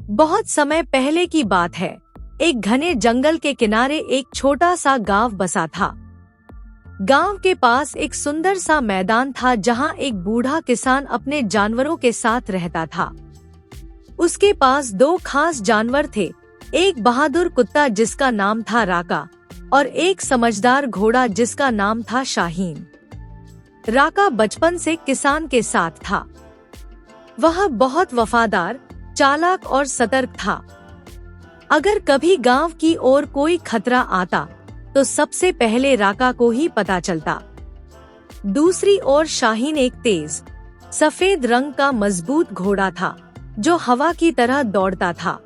बहुत समय पहले की बात है। एक घने जंगल के किनारे एक छोटा सा गांव बसा था। गांव के पास एक सुंदर सा मैदान था जहां एक बूढ़ा किसान अपने जानवरों के साथ रहता था। उसके पास दो खास जानवर थे, एक बहादुर कुत्ता जिसका नाम था राका और एक समझदार घोड़ा जिसका नाम था शाहीन। राका बचपन से किसान के साथ था। वह बहुत वफादार, चालाक और सतर्क था। अगर कभी गांव की ओर कोई खतरा आता तो सबसे पहले राका को ही पता चलता। दूसरी ओर शाहीन एक तेज, सफेद रंग का मजबूत घोड़ा था जो हवा की तरह दौड़ता था।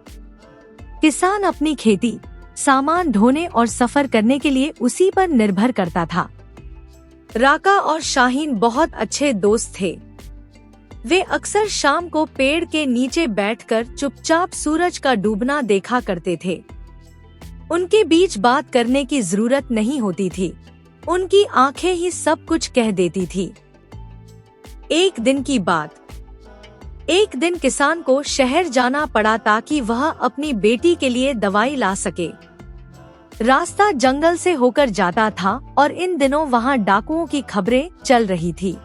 किसान अपनी खेती, सामान ढोने और सफर करने के लिए उसी पर निर्भर करता था। राका और शाहीन बहुत अच्छे दोस्त थे। वे अक्सर शाम को पेड़ के नीचे बैठकर चुपचाप सूरज का डूबना देखा करते थे। उनके बीच बात करने की जरूरत नहीं होती थी, उनकी आंखें ही सब कुछ कह देती थी। एक दिन की बात। एक दिन किसान को शहर जाना पड़ा ताकि वह अपनी बेटी के लिए दवाई ला सके। रास्ता जंगल से होकर जाता था और इन दिनों वहां डाकुओं की खबरें चल रही थी।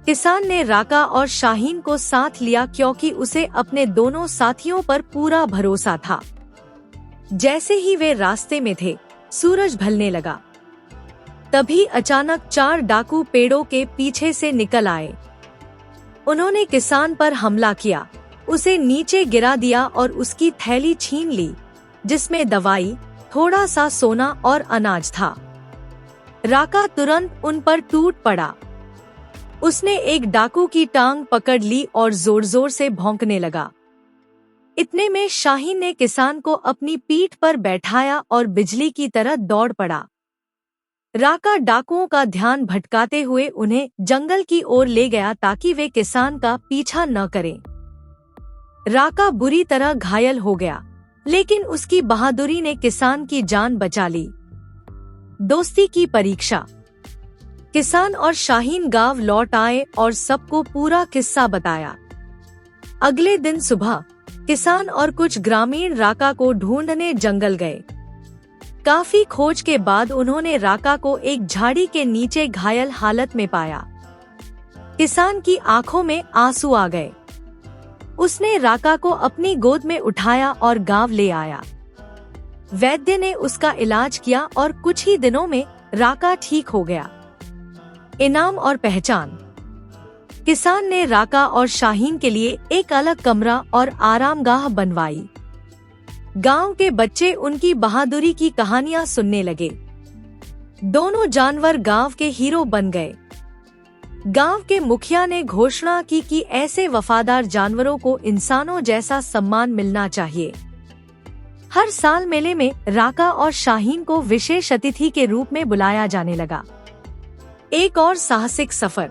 किसान ने राका और शाहीन को साथ लिया क्योंकि उसे अपने दोनों साथियों पर पूरा भरोसा था। जैसे ही वे रास्ते में थे, सूरज ढलने लगा। तभी अचानक 4 डाकू पेड़ों के पीछे से निकल आए। उन्होंने किसान पर हमला किया, उसे नीचे गिरा दिया और उसकी थैली छीन ली जिसमें दवाई, थोड़ा सा सोना और अनाज था। राका तुरंत उन पर टूट पड़ा। उसने एक डाकू की टांग पकड़ ली और जोर जोर से भौंकने लगा। इतने में शाहीन ने किसान को अपनी पीठ पर बैठाया और बिजली की तरह दौड़ पड़ा। राका डाकुओं का ध्यान भटकाते हुए उन्हें जंगल की ओर ले गया ताकि वे किसान का पीछा न करें। राका बुरी तरह घायल हो गया, लेकिन उसकी बहादुरी ने किसान की जान बचा ली। दोस्ती की परीक्षा। किसान और शाहीन गांव लौट आए और सबको पूरा किस्सा बताया। अगले दिन सुबह किसान और कुछ ग्रामीण राका को ढूंढने जंगल गए। काफी खोज के बाद उन्होंने राका को एक झाड़ी के नीचे घायल हालत में पाया। किसान की आंखों में आंसू आ गए। उसने राका को अपनी गोद में उठाया और गांव ले आया। वैद्य ने उसका इलाज किया और कुछ ही दिनों में राका ठीक हो गया। इनाम और पहचान। किसान ने राका और शाहीन के लिए एक अलग कमरा और आरामगाह बनवाई। गांव के बच्चे उनकी बहादुरी की कहानियां सुनने लगे। दोनों जानवर गांव के हीरो बन गए। गांव के मुखिया ने घोषणा की कि ऐसे वफादार जानवरों को इंसानों जैसा सम्मान मिलना चाहिए। हर साल मेले में राका और शाहीन को विशेष अतिथि के रूप में बुलाया जाने लगा। एक और साहसिक सफर।